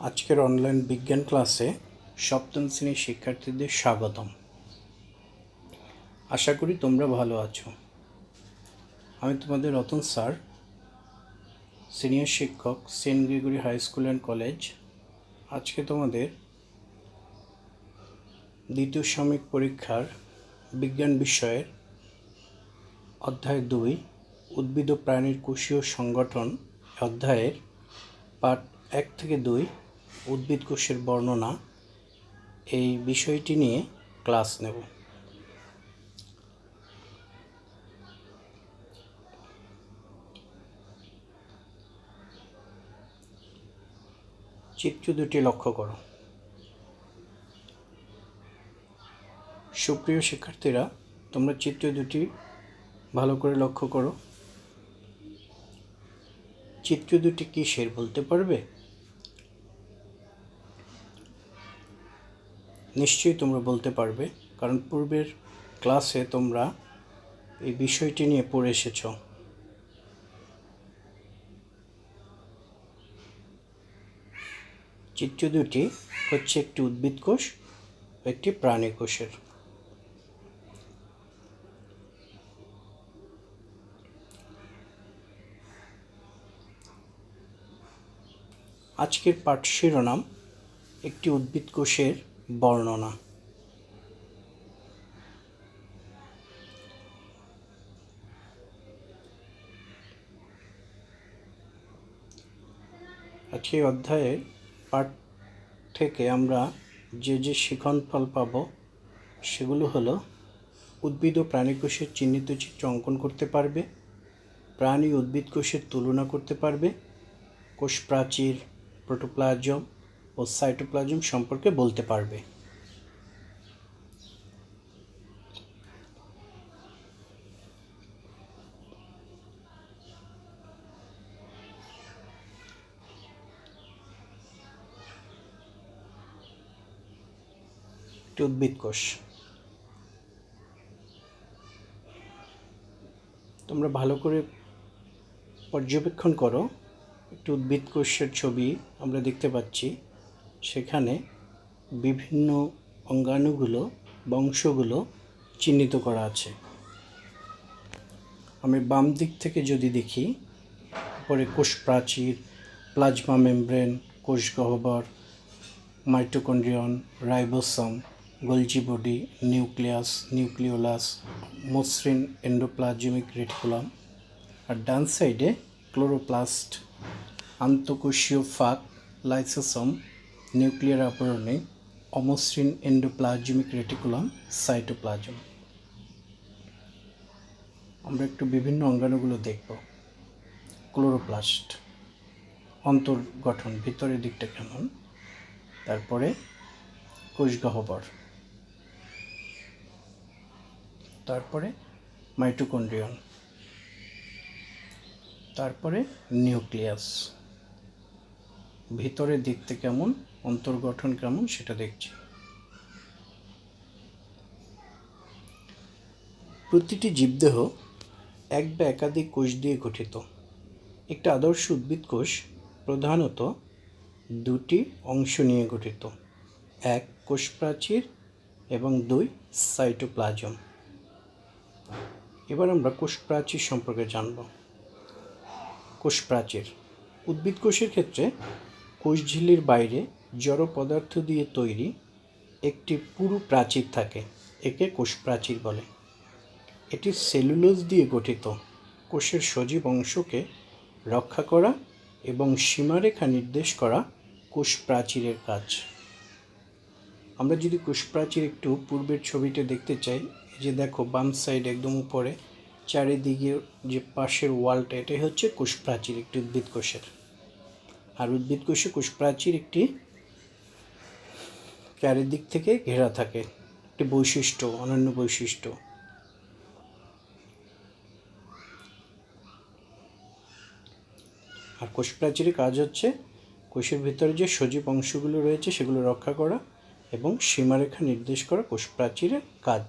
আজকের অনলাইন বিজ্ঞান ক্লাসে সপ্তম শ্রেণীর শিক্ষার্থীদের স্বাগতম। আশা করি তোমরা ভালো আছো। আমি তোমাদের রতন স্যার, সিনিয়র শিক্ষক, Saint Gregory high school and college. আজকে তোমাদের দ্বিতীয় সাময়িক পরীক্ষার বিজ্ঞান বিষয়ের অধ্যায় 2 উদ্ভিদ ও প্রাণীর কোষীয় সংগঠন অধ্যায়ের পাঠ 1 থেকে 2 উদ্ভিদ কোষের বর্ণনা এই বিষয়টি নিয়ে ক্লাস নেব। চিত্র দুটি লক্ষ্য করো। সুপ্রিয় শিক্ষার্থীরা, তোমরা চিত্র দুটি ভালো করে লক্ষ্য করো। চিত্র দুটি কিসের বলতে পারবে? নিশ্চয়ই তোমরা বলতে পারবে, কারণ পূর্বের ক্লাসে তোমরা এই বিষয়টি নিয়ে পড়ে এসেছ। চিত্র দুটি হচ্ছে একটি উদ্ভিদ কোষ, একটি প্রাণী কোষের। আজকের পাঠ শিরোনাম একটি উদ্ভিদ কোষের বর্ণনা। আজকের অধ্যায়ের পাঠ থেকে আমরা যে শিক্ষণফল পাব সেগুলো হলো: উদ্ভিদ ও প্রাণী কোষের চিহ্নিত চিত্র অঙ্কন করতে পারবে, প্রাণী উদ্ভিদ কোষের তুলনা করতে পারবে, কোষ প্রাচীর, প্রোটোপ্লাজম ও সাইটোপ্লাজম সম্পর্কে বলতে পারবে। উদ্ভিদ কোষ তোমরা ভালো করে পর্যবেক্ষণ করো। একটি উদ্ভিদ কোষের ছবি আমরা দেখতে পাচ্ছি। সেখানে বিভিন্ন অঙ্গাণুগুলো, বংশগুলো চিহ্নিত করা আছে। আমি বাম দিক থেকে যদি দেখি, পরে কোষ প্রাচীর, প্লাজমা মেমব্রেন, কোষ গহ্বর, mitochondrion, ribosome, Golgi body, nucleus, nucleolus, মসৃণ এন্ডোপ্লাজমিক রেটিকুলাম, আর ডান সাইডে ক্লোরোপ্লাস্ট, আন্তঃকোষীয় ফাঁক, লাইসোসোম, নিউক্লিয়ার আবরণী, অমসৃণ এন্ডোপ্লাজমিক রেটিকুলাম, সাইটোপ্লাজম। আমরা একটু বিভিন্ন অঙ্গাণুগুলো দেখব। ক্লোরোপ্লাস্ট, অন্তর্গঠন, ভিতরের দিকটা কেমন। তারপরে কোষ গহ্বর, তারপরে মাইটোকন্ড্রিয়ন, তারপরে নিউক্লিয়াস। ভিতরের দিকটা কেমন, অন্তর্গঠন কেমন সেটা দেখছি। প্রতিটি জীবদেহ এক বা একাধিক কোষ দিয়ে গঠিত। একটি আদর্শ উদ্ভিদ কোষ প্রধানত দুটি অংশ নিয়ে গঠিত: 1 কোষ প্রাচীর এবং 2 সাইটোপ্লাজম। এবার আমরা কোষ প্রাচীর সম্পর্কে জানব। কোষ প্রাচীর উদ্ভিদ কোষের ক্ষেত্রে কোষঝিল্লির বাইরে জড় পদার্থ দিয়ে তৈরি একটি পুরু প্রাচীর থাকে, একে কোষ প্রাচীর বলে। এটি সেলুলোজ দিয়ে গঠিত। কোষের সজীব অংশকে রক্ষা করা এবং সীমারেখা নির্দেশ করা কোষ প্রাচীরের কাজ। আমরা যদি কোষ প্রাচীর একটু পূর্বের ছবিতে দেখতে চাই, যে দেখো বাম সাইড একদম উপরে চারিদিকে যে পাশের ওয়ালটা, এটাই হচ্ছে কোষ প্রাচীর একটি উদ্ভিদ কোষের। আর উদ্ভিদ কোষে কোষ প্রাচীর একটি চারিদিক থেকে ঘেরা থাকে, একটি বৈশিষ্ট্য, অনন্য বৈশিষ্ট্য। আর কোষ প্রাচীরের কাজ হচ্ছে কোষের ভিতরে যে সজীব অংশগুলো রয়েছে সেগুলো রক্ষা করা এবং সীমারেখা নির্দেশ করা কোষ প্রাচীরের কাজ।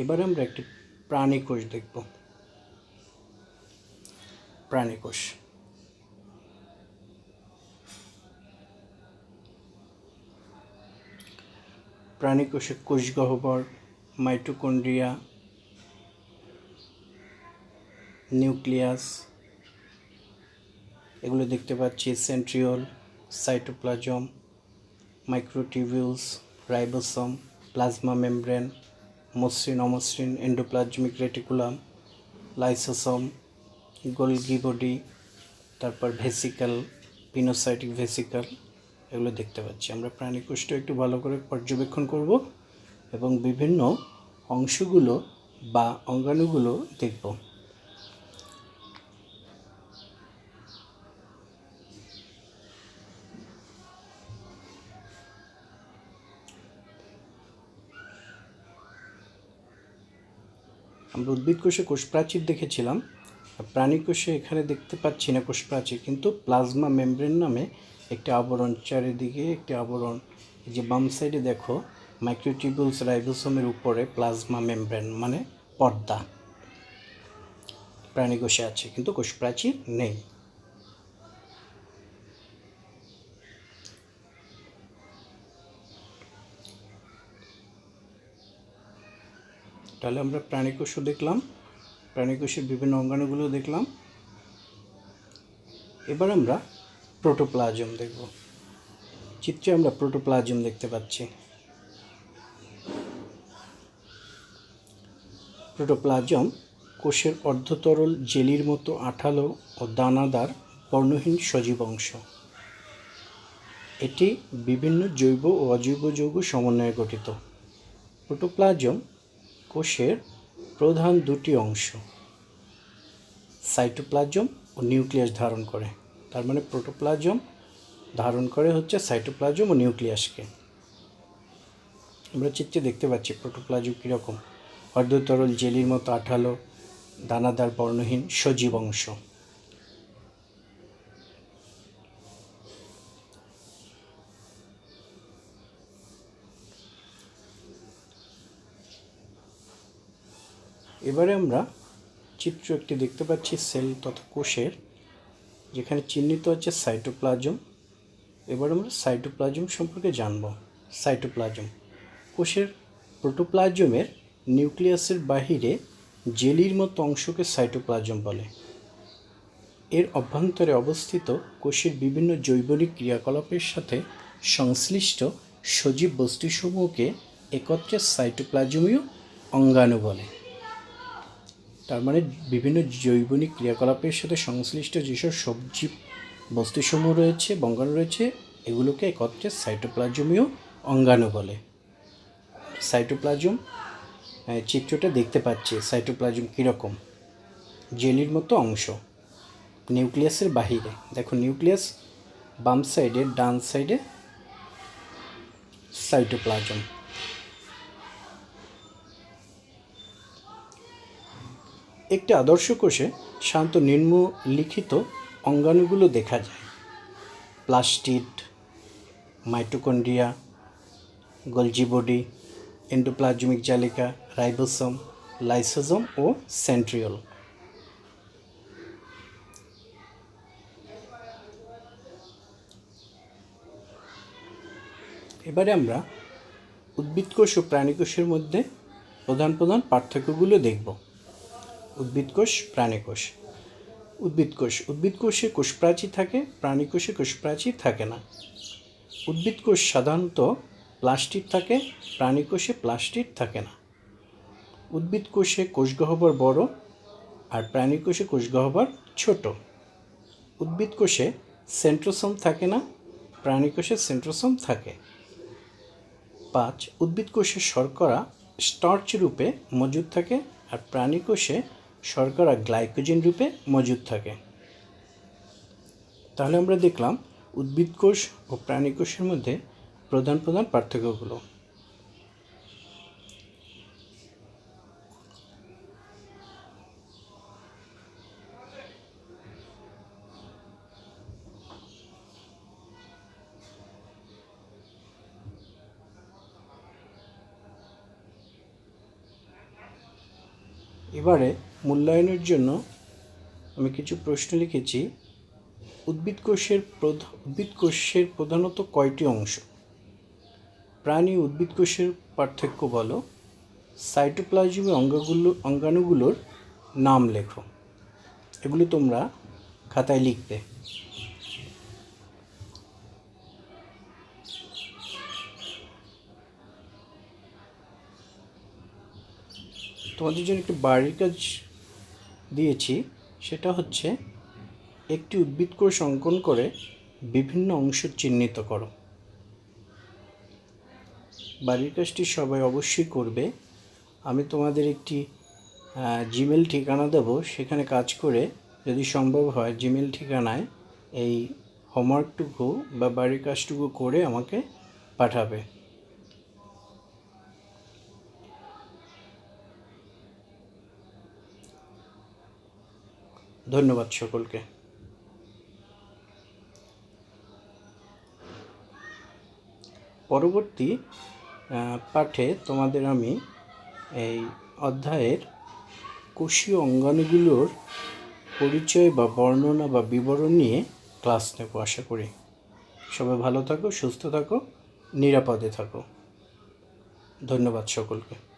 এবার আমরা একটি প্রাণী কোষ দেখব। প্রাণী কোষ। প্রাণী কোষে কোষগহ্বর, মাইটোকন্ড্রিয়া, নিউক্লিয়াস এগুলো দেখতে পাচ্ছি, centriole, cytoplasm, microtubules, ribosome, plasma membrane, মসৃণ অমসৃণ endoplasmic reticulum, lysosome, Golgi body, তারপর ভেসিকল, পিনোসাইটিক ভেসিকল এগুলো দেখতে পাচ্ছি। আমরা প্রাণী কোষটা একটু ভালো করে পর্যবেক্ষণ করব এবং বিভিন্ন অংশগুলো বা অঙ্গাণুগুলো দেখব। আমরা উদ্ভিদ কোষে কোষ প্রাচীর দেখেছিলাম, প্রাণী কোষে এখানে দেখতে পাচ্ছি না কোষ প্রাচীর, কিন্তু প্লাজমা মেমব্রেন নামে একটি আবরণ, চারিদিকে একটি আবরণ। এই যে বাম সাইডে দেখো, মাইক্রোটিবিউলস রাইবোসোমের উপরে প্লাজমা মেমব্রেন মানে পর্দা প্রাণী কোষে আছে, কিন্তু কোষ প্রাচীর নেই। তাহলে আমরা প্রাণী কোষও দেখলাম, প্রাণী কোষের বিভিন্ন অঙ্গাণুগুলো দেখলাম। এবার আমরা প্রোটোপ্লাজম দেখব। চিত্রে আমরা প্রোটোপ্লাজম দেখতে পাচ্ছি। প্রোটোপ্লাজম কোষের অর্ধতরল জেলির মতো আঠালো ও দানাদার বর্ণহীন সজীব অংশ। এটি বিভিন্ন জৈব ও অজৈব যৌগ সমন্বয়ে গঠিত। প্রোটোপ্লাজম কোষের প্রধান দুটি অংশ, সাইটোপ্লাজম ও নিউক্লিয়াস ধারণ করে। তার মানে প্রোটোপ্লাজম ধারণ করে হচ্ছে সাইটোপ্লাজম ও নিউক্লিয়াসকে। আমরা চিত্রে দেখতে পাচ্ছি প্রোটোপ্লাজম কীরকম, অর্ধতরল জেলির মতো আঠালো দানাদার বর্ণহীন সজীব অংশ। এবারে আমরা চিত্র একটি দেখতে পাচ্ছি সেল তথা কোষের, যেখানে চিহ্নিত হচ্ছে সাইটোপ্লাজম। এবার আমরা সাইটোপ্লাজম সম্পর্কে জানব। সাইটোপ্লাজম কোষের প্রোটোপ্লাজমের নিউক্লিয়াসের বাহিরে জেলির মতো অংশকে সাইটোপ্লাজম বলে। এর অভ্যন্তরে অবস্থিত কোষের বিভিন্ন জৈবনিক ক্রিয়াকলাপের সাথে সংশ্লিষ্ট সজীব বস্তুসমূহকে একত্রে সাইটোপ্লাজমীয় অঙ্গাণু বলে। তার মানে বিভিন্ন জৈবনিক ক্রিয়াকলাপের সাথে সংশ্লিষ্ট যেসব সজীব বস্তুসমূহ রয়েছে, অঙ্গাণু রয়েছে, এগুলোকে একত্রে সাইটোপ্লাজমীয় অঙ্গাণু বলে। সাইটোপ্লাজম চিত্রটা দেখতে পাচ্ছি, সাইটোপ্লাজম কীরকম, জেলির মতো অংশ নিউক্লিয়াসের বাহিরে। দেখো নিউক্লিয়াস বাম সাইডে, ডান সাইডে সাইটোপ্লাজম। একটি আদর্শ কোষে সাধারণত নিম্নলিখিত অঙ্গাণুগুলো দেখা যায়: plastid, mitochondria, Golgi body, endoplasmic জালিকা, রাইবোসোম, লাইসোসোম ও সেন্ট্রিওল। এবারে আমরা উদ্ভিদ কোষ ও প্রাণী কোষের মধ্যে প্রধান প্রধান পার্থক্যগুলো দেখব। উদ্ভিদ কোষ, প্রাণী কোষ। উদ্ভিদ কোষে কোষ প্রাচীর থাকে, প্রাণী কোষে কোষ প্রাচীর থাকে না। উদ্ভিদ কোষ সাধারণত প্লাস্টিড থাকে, প্রাণী কোষে প্লাস্টিড থাকে না। উদ্ভিদ কোষে কোষগহ্বর বড় আর প্রাণী কোষে কোষগহ্বর ছোট। উদ্ভিদ কোষে সেন্ট্রোসোম থাকে না, প্রাণী কোষে সেন্ট্রোসোম থাকে। 5. উদ্ভিদ কোষে শর্করা স্টার্চ রূপে মজুদ থাকে আর প্রাণী কোষে শর্করা গ্লাইকোজেন রূপে মজুদ থাকে। তাহলে আমরা দেখলাম উদ্ভিদ কোষ ও প্রাণী কোষের মধ্যে প্রধান প্রধান পার্থক্যগুলো। এবারে মূল্যায়নের জন্য আমি কিছু প্রশ্ন লিখেছি। উদ্ভিদ কোষের প্রধানত কয়টি অংশ? প্রাণী উদ্ভিদ কোষের পার্থক্য বলো। সাইটোপ্লাজমের অঙ্গাণুগুলোর নাম লেখো। এগুলো তোমরা খাতায় লিখবে। তোমাদের জন্য একটি বাড়ির কাজ দিয়েছি, সেটা হচ্ছে একটি উদ্ভিদ কোষ অঙ্কন করে বিভিন্ন অংশ চিহ্নিত করো। বাড়ির কাজটি সবাই অবশ্যই করবে। আমি তোমাদের একটি জিমেল ঠিকানা দেব, সেখানে কাজ করে যদি সম্ভব হয় জিমেল ঠিকানায় এই হোমওয়ার্কটুকু বা বাড়ির কাজটুকু করে আমাকে পাঠাবে। ধন্যবাদ সকলকে। পরবর্তী পাঠে তোমাদের আমি এই অধ্যায়ের কোষীয় অঙ্গাণুগুলোর পরিচয় বা বর্ণনা বা বিবরণ নিয়ে ক্লাস নেব আশা করি। সবাই ভালো থাকো, সুস্থ থাকো, নিরাপদে থাকো। ধন্যবাদ সকলকে।